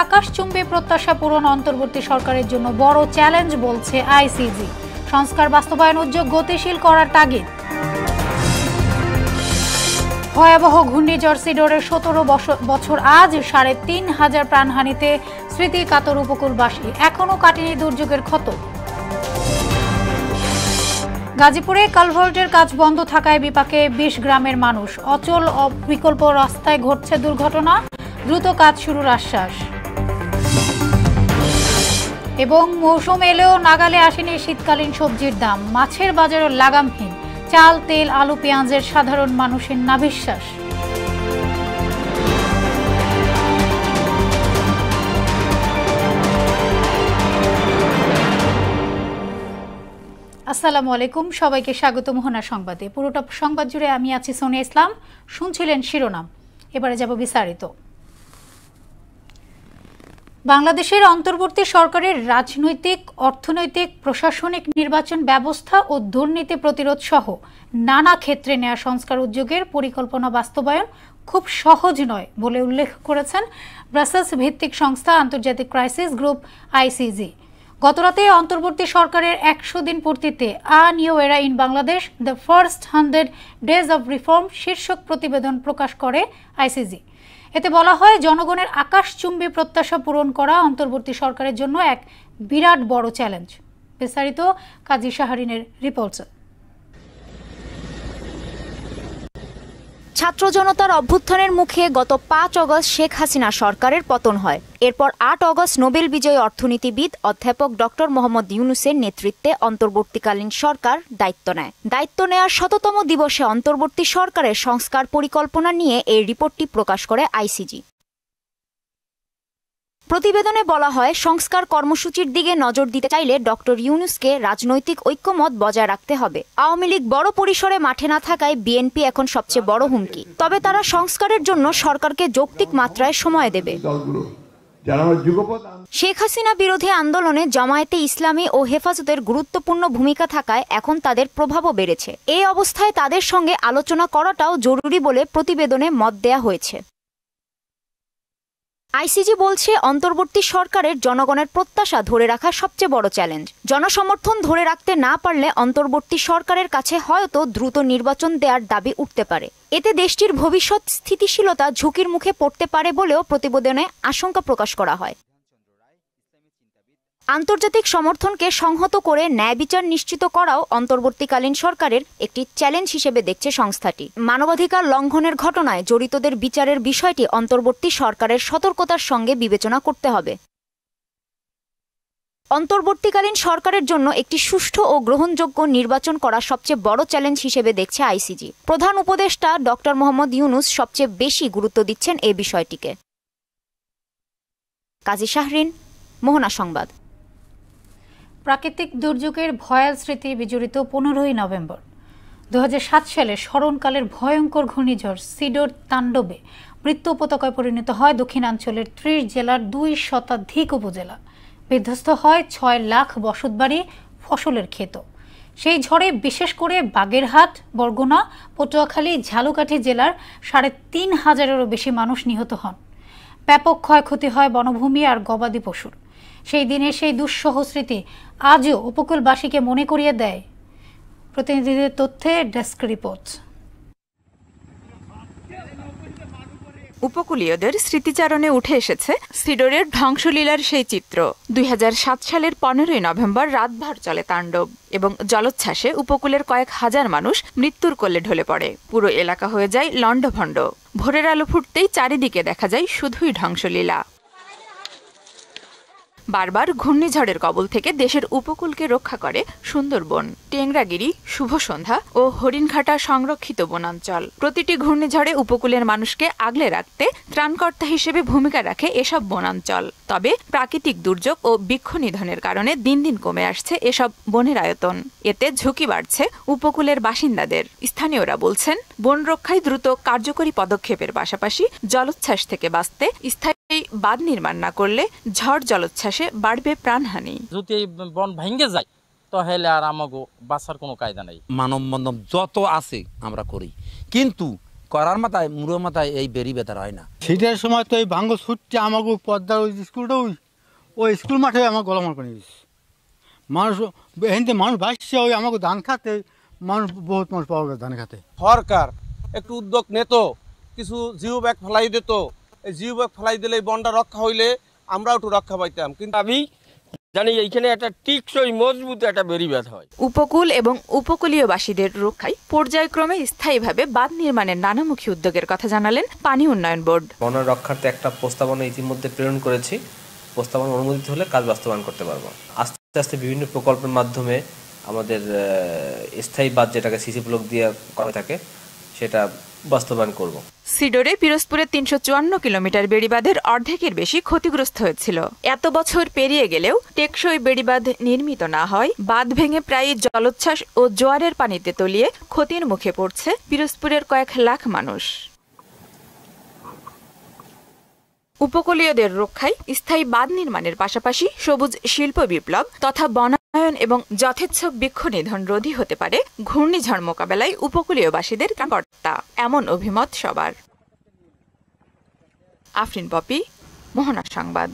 আকাশচুম্বী প্রত্যাশা পূরণ অন্তর্বর্তী সরকারের জন্য বড় চ্যালেঞ্জ বলছে আইসিজি। সংস্কার বাস্তবায়ন উদ্যোগ গতিশীল করার তাগিদ। ভয়াবহ ঘূর্ণিঝড় সিডরের 17 বছর আজ ৩,৫০০ প্রাণহানিতে স্মৃতি কাতর উপকূলবাসী, এখনো কাটেনি দুর্যোগের ক্ষত। গাজীপুরে কালভার্টের কাজ বন্ধ থাকায় বিপাকে ২০ গ্রামের মানুষ, অচল বিকল্প রাস্তায় ঘটছে দুর্ঘটনা, দ্রুত কাজ শুরুর আশ্বাস। এবং মৌসুম এলেও নাগালে আসেনি শীতকালীন সবজির দাম, মাছের বাজারও লাগামহীন, চাল তেল আলু পেঁয়াজের সাধারণ মানুষের নাভিশ্বাস। আসসালামু আলাইকুম, সবাইকে স্বাগত মোহনা সংবাদে। পুরোটা সংবাদ জুড়ে আমি আছি সোনিয়া ইসলাম। শুনছিলেন শিরোনাম, এবারে যাব বিস্তারিত। বাংলাদেশের অন্তর্বর্তী সরকারের রাজনৈতিক, অর্থনৈতিক, প্রশাসনিক, নির্বাচন ব্যবস্থা ও দুর্নীতি প্রতিরোধ সহ নানা ক্ষেত্রে নেওয়া সংস্কার উদ্যোগের পরিকল্পনা বাস্তবায়ন খুব সহজ নয় বলে উল্লেখ করেছেন ব্রাসেলস ভিত্তিক সংস্থা আন্তর্জাতিক ক্রাইসিস গ্রুপ আইসিজি। গতরাতে অন্তর্বর্তী সরকারের ১০০ দিন পূর্তিতে আ নিউ এরা in Bangladesh, the first 100 days of reform শীর্ষক প্রতিবেদন প্রকাশ করে আইসিজি। এতে বলা হয়, জনগণের আকাশচুম্বী প্রত্যাশা পূরণ করা অন্তর্বর্তী সরকারের জন্য এক বিরাট বড় চ্যালেঞ্জ। বিস্তারিত কাজী শাহরিনের রিপোর্টে। ছাত্র জনতার অভ্যুত্থানের মুখে গত ৫ অগস্ট শেখ হাসিনা সরকারের পতন হয়। এরপর ৮ অগস্ট নোবেল বিজয়ী অর্থনীতিবিদ অধ্যাপক ডক্টর মোহাম্মদ ইউনূসের নেতৃত্বে অন্তর্বর্তীকালীন সরকার দায়িত্ব নেয়। দায়িত্ব নেয়ার ১০০তম দিবসে অন্তর্বর্তী সরকারের সংস্কার পরিকল্পনা নিয়ে এই রিপোর্টটি প্রকাশ করে আইসিজি। প্রতিবেদনে বলা হয়, সংস্কার কর্মসূচির দিকে নজর দিতে চাইলে ডক্টর ইউনূসকে রাজনৈতিক ঐক্যমত বজায় রাখতে হবে। আওয়ামী লীগ বড় পরিসরে মাঠে না থাকায় বিএনপি এখন সবচেয়ে বড় হুমকি। তবে তারা সংস্কারের জন্য সরকারকে যৌক্তিক মাত্রায় সময় দেবে। শেখ হাসিনা বিরোধী আন্দোলনে জামায়াতে ইসলামী ও হেফাজতের গুরুত্বপূর্ণ ভূমিকা থাকায় এখন তাদের প্রভাবও বেড়েছে। এই অবস্থায় তাদের সঙ্গে আলোচনা করাটাও জরুরি বলে প্রতিবেদনে মত দেয়া হয়েছে। আইসিজি বলছে, অন্তর্বর্তী সরকারের জনগণের প্রত্যাশা ধরে রাখা সবচেয়ে বড় চ্যালেঞ্জ। জনসমর্থন ধরে রাখতে না পারলে অন্তর্বর্তী সরকারের কাছে হয়তো দ্রুত নির্বাচন দেওয়ার দাবি উঠতে পারে। এতে দেশটির ভবিষ্যৎ স্থিতিশীলতা ঝুঁকির মুখে পড়তে পারে বলেও প্রতিবেদনে আশঙ্কা প্রকাশ করা হয়। আন্তর্জাতিক সমর্থনকে সংহত করে ন্যায় বিচার নিশ্চিত করাও অন্তর্বর্তীকালীন সরকারের একটি চ্যালেঞ্জ হিসেবে দেখছে সংস্থাটি। মানবাধিকার লঙ্ঘনের ঘটনায় জড়িতদের বিচারের বিষয়টি অন্তর্বর্তী সরকারের সতর্কতার সঙ্গে বিবেচনা করতে হবে। অন্তর্বর্তীকালীন সরকারের জন্য একটি সুষ্ঠু ও গ্রহণযোগ্য নির্বাচন করা সবচেয়ে বড় চ্যালেঞ্জ হিসেবে দেখছে আইসিজি। প্রধান উপদেষ্টা ডক্টর মোহাম্মদ ইউনূস সবচেয়ে বেশি গুরুত্ব দিচ্ছেন এই বিষয়টিকে। কাজী শাহরিন, মোহনা সংবাদ। প্রাকৃতিক দুর্যোগের ভয়াল স্মৃতি বিজড়িত ১৫ই নভেম্বর ২০০৭ সালে স্মরণকালের ভয়ঙ্কর ঘূর্ণিঝড় সিডর তাণ্ডবে মৃত্যু উপত্যকায় পরিণত হয় দক্ষিণাঞ্চলের ৩০ জেলার ২ শতাধিক উপজেলা। বিধ্বস্ত হয় ৬ লাখ বসতবাড়ি, ফসলের ক্ষেত। সেই ঝড়ে বিশেষ করে বাগেরহাট, বরগুনা, পটুয়াখালী, ঝালকাঠি জেলার ৩৫০০-এরও বেশি মানুষ নিহত হন। ব্যাপক ক্ষয়ক্ষতি হয় বনভূমি আর গবাদি পশুর। সেই দিনে সেই দুঃসহ স্মৃতি আজও উপকূলবাসীকে মনে করিয়ে দেয়। প্রতিনিধিদের তথ্যে ডেস্ক রিপোর্ট। উপকূলীয়দের স্মৃতিচারণে উঠে এসেছে সিডরের ধ্বংসলীলার সেই চিত্র। ২০০৭ সালের ১৫ই নভেম্বর রাতভর চলে তাণ্ডব এবং জলোচ্ছ্বাসে উপকূলের কয়েক হাজার মানুষ মৃত্যুর কোলে ঢলে পড়ে। পুরো এলাকা হয়ে যায় লণ্ডভণ্ড। ভোরের আলো ফুটতেই চারিদিকে দেখা যায় শুধুই ধ্বংসলীলা। বারবার ঘূর্ণিঝড়ের কবল থেকে দেশের উপকূলকে রক্ষা করে সুন্দরবন, টেংরাগিরি, শুভসন্ধ্যা ও হরিণঘাটা সংরক্ষিত বনাঞ্চল। প্রতিটি ঘূর্ণিঝড়ে উপকূলের মানুষকে আগলে রাখতে ত্রাণকর্তা হিসেবে ভূমিকা রাখে এসব বনাঞ্চল। তবে প্রাকৃতিক দুর্যোগ ও বৃক্ষ নিধনের কারণে দিন দিন কমে আসছে এসব বনের আয়তন। এতে ঝুঁকি বাড়ছে উপকূলের বাসিন্দাদের। স্থানীয়রা বলছেন, বন রক্ষায় দ্রুত কার্যকরী পদক্ষেপের পাশাপাশি জলোচ্ছ্বাস থেকে বাঁচতে স্থায়ী বাঁধ নির্মাণ না করলে ঝড় জলোচ্ছ্বাসে বাড়বে প্রাণহানি। যদি এই বন ভেঙে যায় তাহলে আর আমাগো বাঁচার কোনো কায়দা নাই। মানববন্ধন যত আছে আমরা করি, কিন্তু করার মাথায় মুড়ো মাথায় এই বেরি বেতার হয় না। শীতের সময় তো এই ভাঙ্গ ছুটছে আমাকে পদ্মার ওই স্কুলটা ওই স্কুল মাঠে আমার গলমাল করে দিয়েছে। মানুষ এখানে মানুষ ভাসছে ওই আমাকে ধান খাতে, মানুষ বহুত মানুষ পাওয়া গেছে ধান খাতে। সরকার একটু উদ্যোগ নিত, কিছু জিও ব্যাগ ফেলাই দিত। এই জিও ব্যাগ ফেলাই দিলে বনটা রক্ষা হইলে আমরাও একটু রক্ষা পাইতাম। কিন্তু আমি জানি এইখানে একটা টিকসই মজবুত একটা বেড়িবাঁধ হয়। উপকূল এবং উপকূলীয়বাসীদের রক্ষায় পর্যায়ক্রমে স্থায়ীভাবে বাঁধ নির্মাণের নানামুখী উদ্যোগের কথা জানালেন পানি উন্নয়ন বোর্ড। বন রক্ষার্থে একটা প্রস্তাবনা ইতিমধ্যে প্রেরণ করেছি। প্রস্তাবনা অনুমোদিত হলে কাজ বাস্তবায়ন করতে পারবো। আস্তে আস্তে বিভিন্ন প্রকল্পের মাধ্যমে আমাদের স্থায়ী বাঁধ যেটাকে সিসি ব্লক দিয়ে করা থাকে সেটা বাস্তবায়ন করব। সিডরে পিরোজপুরে ৩৫৪ কিলোমিটার বেড়িবাঁধের অর্ধেকের বেশি ক্ষতিগ্রস্ত হয়েছিল। এত বছর পেরিয়ে গেলেও টেকসই বেড়িবাঁধ নির্মিত না হয় বাঁধ ভেঙে প্রায় জলোচ্ছ্বাস ও জোয়ারের পানিতে তলিয়ে ক্ষতির মুখে পড়ছে পিরোজপুরের কয়েক লাখ মানুষ। উপকূলীয়দের রক্ষায় স্থায়ী বাঁধ নির্মাণের পাশাপাশি সবুজ শিল্প বিপ্লব তথা বনায়ন এবং যথেচ্ছক বৃক্ষ নিধন রোধী হতে পারে ঘূর্ণিঝড় মোকাবেলায় উপকূলীয়বাসীদের কর্তা, এমন অভিমত সবার। আফরিন পপি, মোহনা সংবাদ।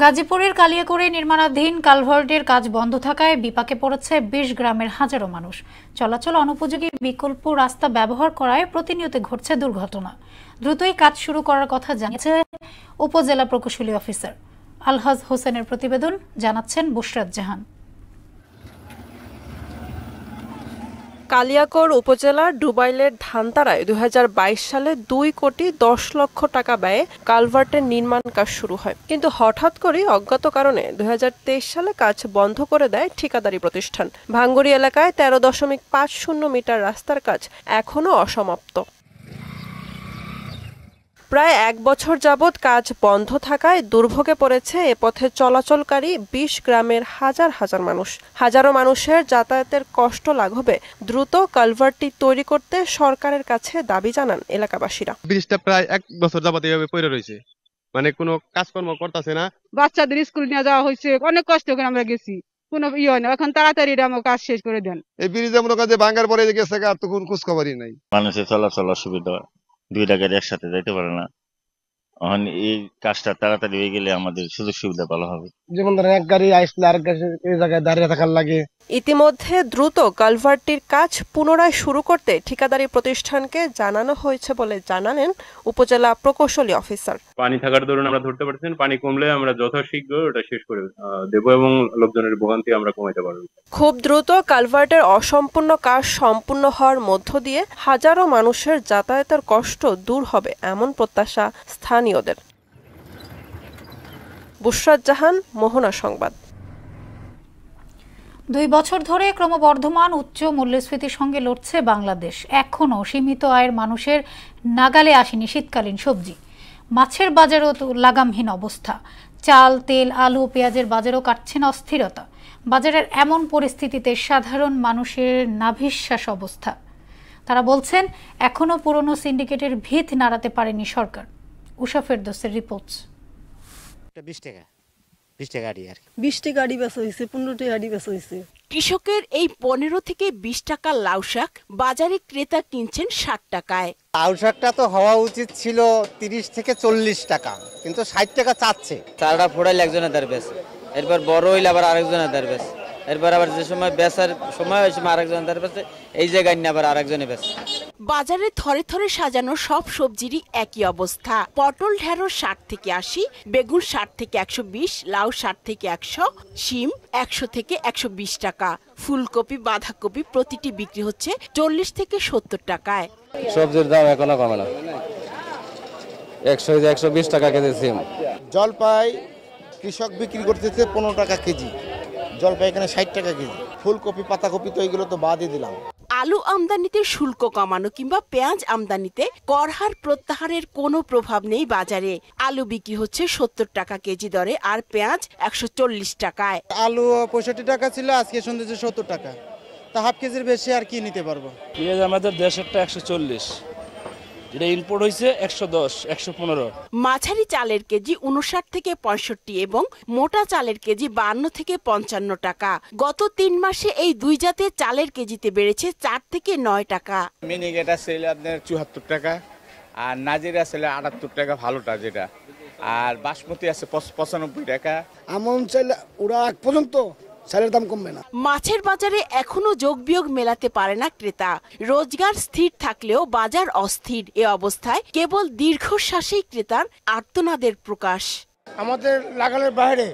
গাজীপুরের কালিয়াকৈরে নির্মাণাধীন কালভার্টের কাজ বন্ধ থাকায় বিপাকে পড়েছে ২০ গ্রামের হাজারো মানুষ। চলাচল অনুপযোগী বিকল্প রাস্তা ব্যবহার করায় প্রতিনিয়ত ঘটছে দুর্ঘটনা। দ্রুতই কাজ শুরু করার কথা জানিয়েছে উপজেলা প্রকৌশলী অফিসার আলহাজ হোসেনের প্রতিবেদন, জানাচ্ছেন বুশরাত জাহান। কালিয়াকৈর উপজেলার ডুবাইলের ধানতারায় ২০২২ সালে ২ কোটি ১০ লক্ষ টাকা ব্যয়ে কালভার্টের নির্মাণ কাজ শুরু হয়, কিন্তু হঠাৎ করেই অজ্ঞাত কারণে ২০২৩ সালে কাজ বন্ধ করে দেয় ঠিকাদারি প্রতিষ্ঠান। ভাঙ্গুড়ি এলাকায় ১৩.৫০ মিটার রাস্তার কাজ এখনও অসমাপ্ত। প্রায় ১ বছর যাবৎ কাজ বন্ধ থাকায় দুর্ভোগে পড়েছে এ পথে চলাচলকারী ২০ গ্রামের হাজার হাজার মানুষ। হাজারো মানুষের যাতায়াতের কষ্ট লাঘবে দ্রুত কালভার্টটি তৈরি করতে সরকারের কাছে দাবি জানান এলাকাবাসীরা। ব্রিজটা প্রায় ১ বছর যাবত এভাবে পড়ে রয়েছে, মানে কোনো কাজকর্ম করতেছে না। বাচ্চাদের স্কুল নিয়ে যাওয়া হয়েছে, অনেক কষ্ট করে আমরা গেছি, কোনো ইয়ে হয় না। এখন তাড়াতাড়ি আমার কাজ শেষ করে দেন। এই ব্রিজে মনে করেন যে ভাঙার পরে গেছে আর তো কোনো খোঁজ খবরই নাই। মানুষের চলাচল অসুবিধা, দুইটা গাড়ি একসাথে যাইতে পারে না। এখন এই কাজটা তাড়াতাড়ি হয়ে গেলে আমাদের সুযোগ সুবিধা ভালো হবে। যেমন ধরেন এক গাড়ি আসলে আরেক গাড়ি এই জায়গায় দাঁড়িয়ে থাকার লাগে। ইতিমধ্যে দ্রুত কালভার্টটির কাজ পুনরায় শুরু করতে ঠিকাদারি প্রতিষ্ঠানকে জানানো হয়েছে বলে জানালেন উপজেলা প্রকৌশলী অফিসার। পানি থাকার দরুন আমরা ধরতে পারছেন, পানি কমলে আমরা যথাশীঘ্র ওটা শেষ করে দেব এবং লোকজনের ভোগান্তি আমরা কমাইতে পারব। খুব দ্রুত কালভার্টের অসম্পূর্ণ কাজ সম্পূর্ণ হওয়ার মধ্য দিয়ে হাজারো মানুষের যাতায়াতের কষ্ট দূর হবে এমন প্রত্যাশা স্থানীয়দের। বুশরাত জাহান, মোহনা সংবাদ। ২ বছর ধরে ক্রমবর্ধমান উচ্চ মূল্যস্ফীতির সঙ্গে লড়ছে বাংলাদেশ। এখনও সীমিত আয়ের মানুষের নাগালে আসেনি শীতকালীন সবজি। মাছের বাজারও লাগামহীন অবস্থা। চাল, তেল, আলু, পেঁয়াজের বাজারও কাটছে না অস্থিরতা। বাজারের এমন পরিস্থিতিতে সাধারণ মানুষের নাভিশ্বাস অবস্থা। তারা বলছেন এখনও পুরনো সিন্ডিকেটের ভিত নাড়াতে পারেনি সরকার। উষা ফেরদৌসের রিপোর্ট। 20 টাকা 20 টাকা আড়ি আর 20 টাকা আড়ি বেচা হইছে, 15 টাকা আড়ি বেচা হইছে। কৃষকের এই 15 থেকে 20 টাকা লাউ শাক বাজারে ক্রেতা কিনছেন 60 টাকায়। লাউ শাকটা তো হওয়া উচিত ছিল 30 থেকে 40 টাকা, কিন্তু 60 টাকা চাচ্ছে। চালটা ফোড়াইলে একজনের দাঁড় বেশ, এরপর বড় হইলে আবার আরেকজনের দাঁড় বেশ, এরপর আবার যে সময় বেচার সময় ওই সময় আরেকজনের দাঁড় বেছে, এই জায়গায় নিয়ে আবার আরেকজনে বেশ। বাজারে থরে থরে সাজানো সব সবজিরই একই অবস্থা। পটল ঢেঁড়স 60 থেকে 80, বেগুন 60 থেকে 120, লাউ 60 থেকে 100, শিম 100 থেকে 120 টাকা। ফুলকপি, বাঁধাকপি প্রতিটি বিক্রি হচ্ছে 40 থেকে 70 টাকায়। সবজির দাম এখনো কমে না, 120 টাকা কেজি সিম। জলপাই কৃষক বিক্রি করতেছে 15 টাকা কেজি, জলপাই এখানে 60 টাকা কেজি। ফুলকপি, পাতাকপি তো এইগুলো তো বাদই দিলাম। আলু আমদানিতে শুল্ক কমানো কিংবা পেঁয়াজ আমদানিতে করহার প্রত্যাহারের কোনো প্রভাব নেই বাজারে। আলু বিক্রি হচ্ছে 70 টাকা কেজি দরে, আর পেঁয়াজ 140 টাকায়। আলু 65 টাকা ছিল, আজকে শুনতেছি 70 টাকা। তা হাফ কেজির বেশি আর কি নিতে পারবো। পেঁয়াজ আমাদের দেশেরটা 140, যেটা ইম্পোর্ট হয়েছে 110, 115। মাঝারি চালের কেজি 59 থেকে 65 এবং মোটা চালের কেজি 52 থেকে 55 টাকা। গত 3 মাসে এই দুই জাতের চালের কেজিতে বেড়েছে 4 থেকে 9 টাকা। মিনিকেটা ছিল আপনার 74 টাকা, আর নাজিরা ছিল 78 টাকা ভালোটা যেটা, আর বাসমতি আছে 95 টাকা। আমন চাল ওরা এক পর্যন্ত চালের দাম কমবে না। মাছের বাজারে এখনো যোগ বিয়োগ মেলাতে পারে না ক্রেতা। রোজগার স্থির থাকলেও বাজার অস্থির। এ অবস্থায় কেবল দীর্ঘশ্বাসেই ক্রেতার আর্তনাদের প্রকাশ। আমাদের লাগানোর বাইরে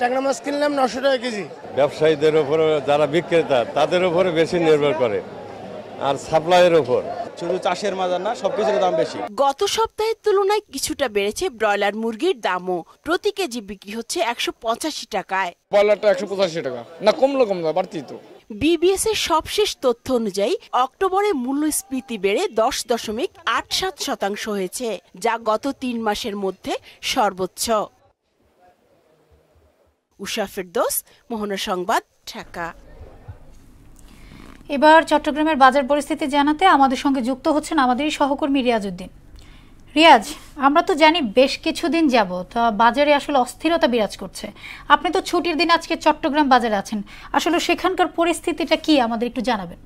ট্যাংরা মাছ কিনলাম 900 টাকা কেজি। ব্যবসায়ীদের উপরে যারা বিক্রেতা তাদের উপরে বেশি নির্ভর করে, আর সাপ্লাইয়ের উপর। শুধু চাষের বাজার না, সবকিছুর দাম বেশি। গত সপ্তাহের তুলনায় কিছুটা বেড়েছে ব্রয়লার মুরগির দামও। প্রতি কেজি বিক্রি হচ্ছে 185 টাকায়। ব্রয়লারটা 185 টাকা না, কমলো কম না, বাড়তি তো। বিবিএস এর সবশেষ তথ্য অনুযায়ী অক্টোবরে মূল্যস্ফীতি বেড়ে 10.87% হয়েছে, যা গত 3 মাসের মধ্যে সর্বোচ্চ। উষা ফেরদৌস, মোহনা সংবাদ, ঢাকা। এবার চট্টগ্রামের বাজার পরিস্থিতি জানাতে আমাদের সঙ্গে যুক্ত হচ্ছেন আমাদেরই সহকর্মী রিয়াজ উদ্দিন। রিয়াজ, আমরা তো জানি বেশ কিছুদিন যাবত বাজারে আসলে অস্থিরতা বিরাজ করছে। আপনি তো ছুটির দিন আজকে চট্টগ্রাম বাজারে আছেন, আসলে সেখানকার পরিস্থিতিটা কি আমাদের একটু জানাবেন?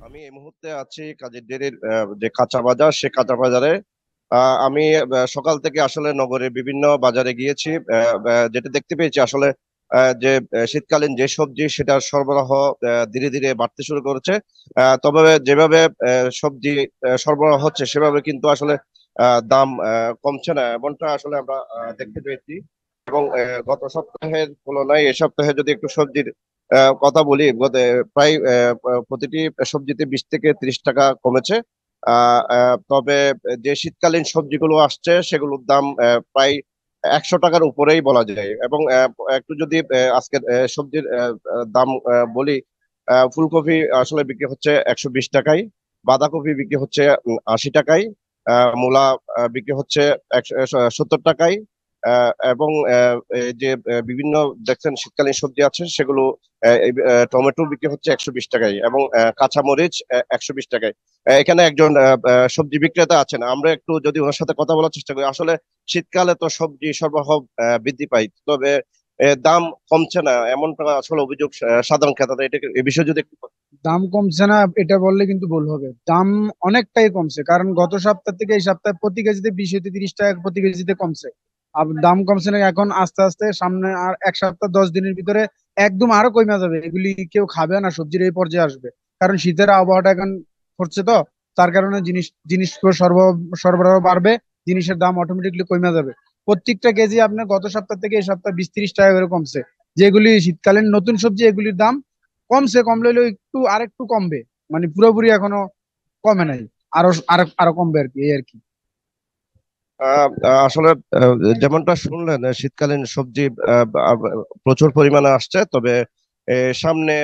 আমি এই মুহূর্তে আছি কাজীরদির যে কাঁচা বাজার, সে কাঁচা বাজারে আমি সকাল থেকে আসলে নগরের বিভিন্ন বাজারে গিয়েছি। যেটা দেখতে পেয়েছি আসলে যে শীতকালীন যে সবজি সেটার সরবরাহ ধীরে ধীরে বাড়তে শুরু করেছে। তবে যেভাবে সবজি সরবরাহ হচ্ছে সেভাবে কিন্তু আসলে দাম কমছে না, এমনটা আসলে আমরা দেখতে পেয়েছি। এবং গত সপ্তাহের তুলনায় এ সপ্তাহে যদি একটু সবজির কথা বলি, প্রায় প্রতিটি সবজিতে 20 থেকে 30 টাকা কমেছে। তবে যে শীতকালীন সবজিগুলো আসছে সেগুলোর দাম প্রায় 100 টাকার উপরেই বলা যায়। এবং একটু যদি আজকের সবজির দাম বলি, ফুলকপি আসলে বিক্রি হচ্ছে 120 টাকায়, বাঁধাকপি বিক্রি হচ্ছে 80 টাকায়, মূলা বিক্রি হচ্ছে 70 টাকায়, এবং যে বিভিন্ন দেখছেন শীতকালীন সবজি আছে সেগুলো টমেটো বিক্রি হচ্ছে 120 টাকায়, এবং কাঁচামরিচ 120 টাকায়। এখানে একজন সবজি বিক্রেতা আছেন, আমরা একটু যদি ওনার সাথে কথা বলার চেষ্টা করি। আসলে শীতকালে তো সবজি সরবরাহ বৃদ্ধি পায়, তবে দাম কমছে না, এমনটা আসলে অভিযোগ সাধারণ ক্রেতাদের। এটা এই বিষয়ে যদি দাম কমছে না এটা বললে কিন্তু ভুল হবে। দাম অনেকটাই কমছে, কারণ গত সপ্তাহ থেকে এই সপ্তাহে প্রতি কেজিতে 20 থেকে 30 টাকা প্রতি কেজিতে কমছে। দাম কমছে না, এখন আস্তে আস্তে সামনে আর 1 সপ্তাহ 10 দিনের ভিতরে একদম আরো কমে যাবে। এগুলি কেউ খাবে না, সবজির এই পর্যায়ে আসবে, কারণ শীতের আবহাওয়াটা এখন পড়ছে, তো তার কারণে জিনিস সরবরাহ বাড়বে, জিনিসের দাম অটোমেটিকলি কমে যাবে। প্রত্যেকটা কেজি আপনার গত সপ্তাহ থেকে এই সপ্তাহ 20-30 টাকা করে কমছে। যেগুলি শীতকালীন নতুন সবজি এগুলির দাম কমলে একটু আরেকটু কমবে, মানে পুরোপুরি এখনো কমে নাই, আরো কমবে আর কি, এই আর কি। আসলে যেমনটা শুনলেন, শীতকালীন সবজি প্রচুর পরিমাণে আসছে, তবে সামনে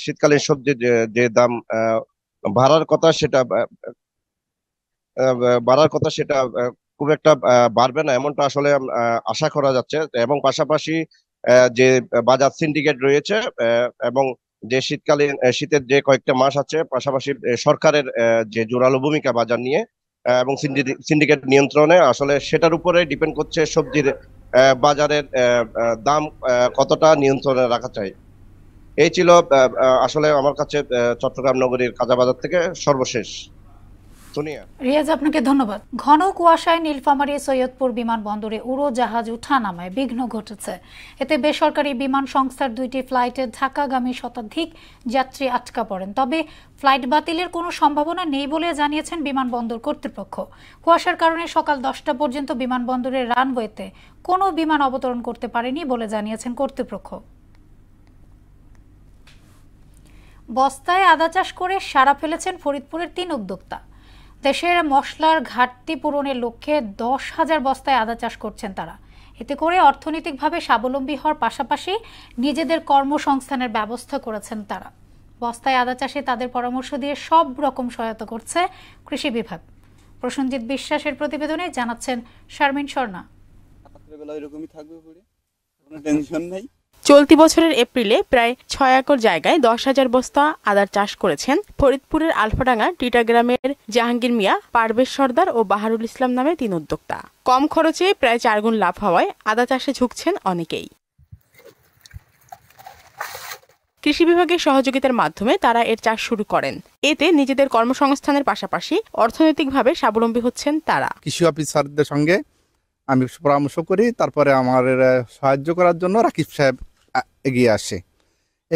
শীতকালীন সবজির যে দাম বাড়ার কথা সেটা খুব একটা বাড়বে না, এমনটা আসলে আশা করা যাচ্ছে। এবং পাশাপাশি যে বাজার সিন্ডিকেট রয়েছে এবং যে শীতের যে কয়েকটা মাস আছে, পাশাপাশি সরকারের যে জোরালো ভূমিকা বাজার নিয়ে এবং সিন্ডিকেট নিয়ন্ত্রণে, আসলে সেটার উপরে ডিপেন্ড করছে সবজির বাজারের দাম কতটা নিয়ন্ত্রণে রাখা চাই। এই ছিল আসলে আমার কাছে চট্টগ্রাম নগরীর কাঁচা বাজার থেকে সর্বশেষ। রিয়াজ, আপনাকে ধন্যবাদ। ঘন কুয়াশায় নীলফামারী সৈয়দপুর বিমানবন্দরে উড়োজাহাজ ওঠানামায় বিঘ্ন ঘটেছে। এতে বেসরকারি বিমান সংস্থার 2টি ফ্লাইটে ঢাকাগামী শতাধিক যাত্রী আটকা পড়েন। তবে ফ্লাইট বাতিলের কোনো সম্ভাবনা নেই বলে জানিয়েছেন বিমানবন্দর কর্তৃপক্ষ। কুয়াশার কারণে সকাল 10টা পর্যন্ত বিমানবন্দরের রানওয়েতে কোনো বিমান অবতরণ করতে পারেনি বলে জানিয়েছেন কর্তৃপক্ষ। বস্তায় আদা চাষ করে সাড়া ফেলেছেন ফরিদপুরের 3 উদ্যোক্তা। দেশের মশলার ঘাটতি পূরণের লক্ষ্যে 10,000 বস্তায় আদা চাষ করছেন তারা। এতে করে অর্থনৈতিকভাবে স্বাবলম্বী হওয়ার পাশাপাশি নিজেদের কর্মসংস্থানের ব্যবস্থা করেছেন তারা। বস্তায় আদা চাষে তাদের পরামর্শ দিয়ে সব রকম সহায়তা করছে কৃষি বিভাগ। প্রসেনজিৎ বিশ্বাসের প্রতিবেদনে জানাচ্ছেন শারমিন স্বর্ণা। চলতি বছরের এপ্রিলে প্রায় 6 একর জায়গায় 10,000 বস্তা আদার চাষ করেছেন ফরিদপুরের আলফাডাঙ্গা টিটা গ্রামের জাহাঙ্গীর মিয়া, পারভেজ সর্দার ও বাহারুল ইসলাম নামে 3 উদ্যোক্তা। কম খরচে প্রায় 4 গুণ লাভ হওয়ায় আদা চাষে ঝুঁকছেন অনেকেই। কৃষি বিভাগের সহযোগিতার মাধ্যমে তারা এর চাষ শুরু করেন। এতে নিজেদের কর্মসংস্থানের পাশাপাশি অর্থনৈতিকভাবে স্বাবলম্বী হচ্ছেন তারা। কৃষি অফিসারদের সঙ্গে আমি পরামর্শ করি, তারপরে আমার সাহায্য করার জন্য রাকিব সাহেব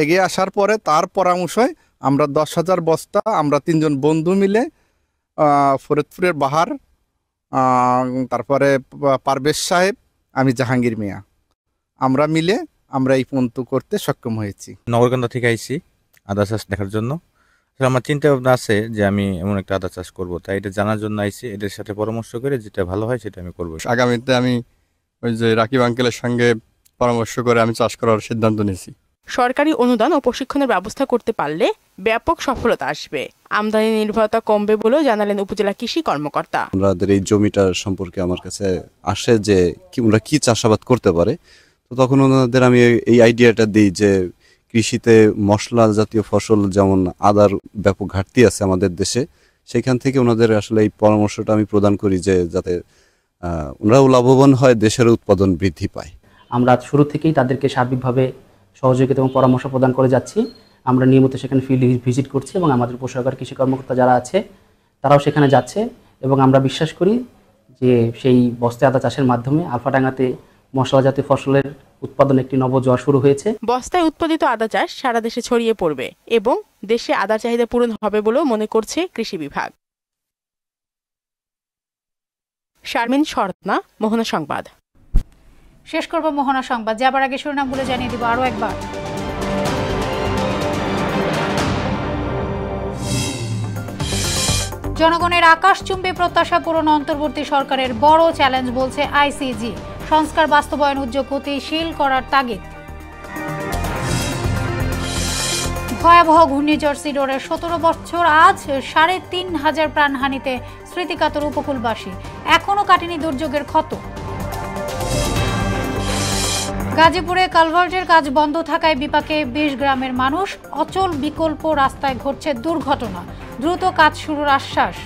এগিয়ে আসার পরে তার পরামর্শে আমরা 10,000 বস্তা আমরা 3 জন বন্ধু মিলে ফরিদপুরের বাহার, তারপরে পারভেজ সাহেব, আমি জাহাঙ্গীর মিয়া, আমরা মিলে আমরা এই পর্যন্ত করতে সক্ষম হয়েছি। নগরকান্দা থেকে আইছি আদা চাষ দেখার জন্য। আমার চিন্তা ভাবনা আছে যে আমি এমন একটা আদা চাষ করবো, তাই এটা জানার জন্য আইছি। এদের সাথে পরামর্শ করে যেটা ভালো হয় সেটা আমি করবো। আগামীতে আমি ওই যে রাকিব আঙ্কেলের সঙ্গে পরামর্শ করে আমি চাষ করার সিদ্ধান্ত নিয়েছি। সরকারি অনুদান ও প্রশিক্ষণের ব্যবস্থা করতে পারলে ব্যাপক সফলতা আসবে, আমদানি নির্ভরতা কমবে বলেও জানালেন উপজেলা কৃষি কর্মকর্তা। আমাদের এই জমিটা সম্পর্কে আমার কাছে আসে যে ওরা কি চাষাবাদ করতে পারে, তো তখন ওনাদের আমি এই আইডিয়াটা দিই যে কৃষিতে মশলা জাতীয় ফসল যেমন আদার ব্যাপক ঘাটতি আছে আমাদের দেশে, সেখান থেকে ওনাদের আসলে এই পরামর্শটা আমি প্রদান করি যে যাতে ওনারাও লাভবান হয়, দেশের উৎপাদন বৃদ্ধি পায়। আমরা শুরু থেকেই তাদেরকে সার্বিকভাবে সহযোগিতা এবং পরামর্শ প্রদান করে যাচ্ছি। আমরা নিয়মিত সেখানে ফিল্ড ভিজিট করছি এবং আমাদের উপসহকারী কৃষি কর্মকর্তা যারা আছে তারাও সেখানে যাচ্ছে এবং আমরা বিশ্বাস করি যে সেই বস্তা আদা চাষের মাধ্যমে আলফাডাঙ্গাতে মশলা জাতীয় ফসলের উৎপাদন একটি নবজোয়ার শুরু হয়েছে। বস্তায় উৎপাদিত আদা চাষ সারা দেশে ছড়িয়ে পড়বে এবং দেশে আদার চাহিদা পূরণ হবে বলেও মনে করছে কৃষি বিভাগ। শারমিন শরৎনা, মোহনা সংবাদ। শেষ করব মোহনা সংবাদ, যাবার আগে শিরোনামগুলো জানিয়ে দিব আরো একবার। জনগণের আকাশচুম্বী প্রত্যাশা পূরণ অন্তর্বর্তী সরকারের বড় চ্যালেঞ্জ বলছে আইসিজি। সংস্কার বাস্তবায়ন উদ্যোগ গতিশীল করার তাগিদ। ভয়াবহ ঘূর্ণিঝড় সিডরের 17 বছর আজ 3,500 প্রাণহানিতে স্মৃতিকাতর উপকূলবাসী, এখনো কাটেনি দুর্যোগের ক্ষত। গাজীপুরে কালভার্টের কাজ বন্ধ থাকায় বিপাকে 20 গ্রামের মানুষ, অচল বিকল্প রাস্তায় ঘটছে দুর্ঘটনা, দ্রুত কাজ শুরুর আশ্বাস।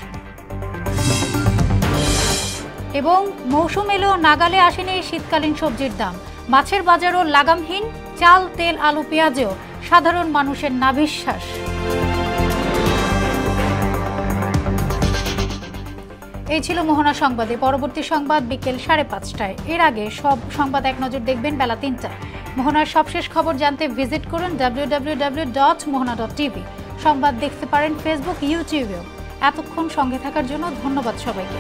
এবং মৌসুম এলেও নাগালে আসেনি শীতকালীন সবজির দাম, মাছের বাজারও লাগামহীন, চাল, তেল, আলু, পেঁয়াজেও সাধারণ মানুষের নাভিশ্বাস। এই ছিল মোহনা সংবাদে। পরবর্তী সংবাদ বিকেল 5:30টায়। এর আগে সব সংবাদ এক নজর দেখবেন বেলা 3টায়। মোহনার সবশেষ খবর জানতে ভিজিট করুন www.mohana.tv। সংবাদ দেখতে পারেন ফেসবুক, ইউটিউবেও। এতক্ষণ সঙ্গে থাকার জন্য ধন্যবাদ সবাইকে।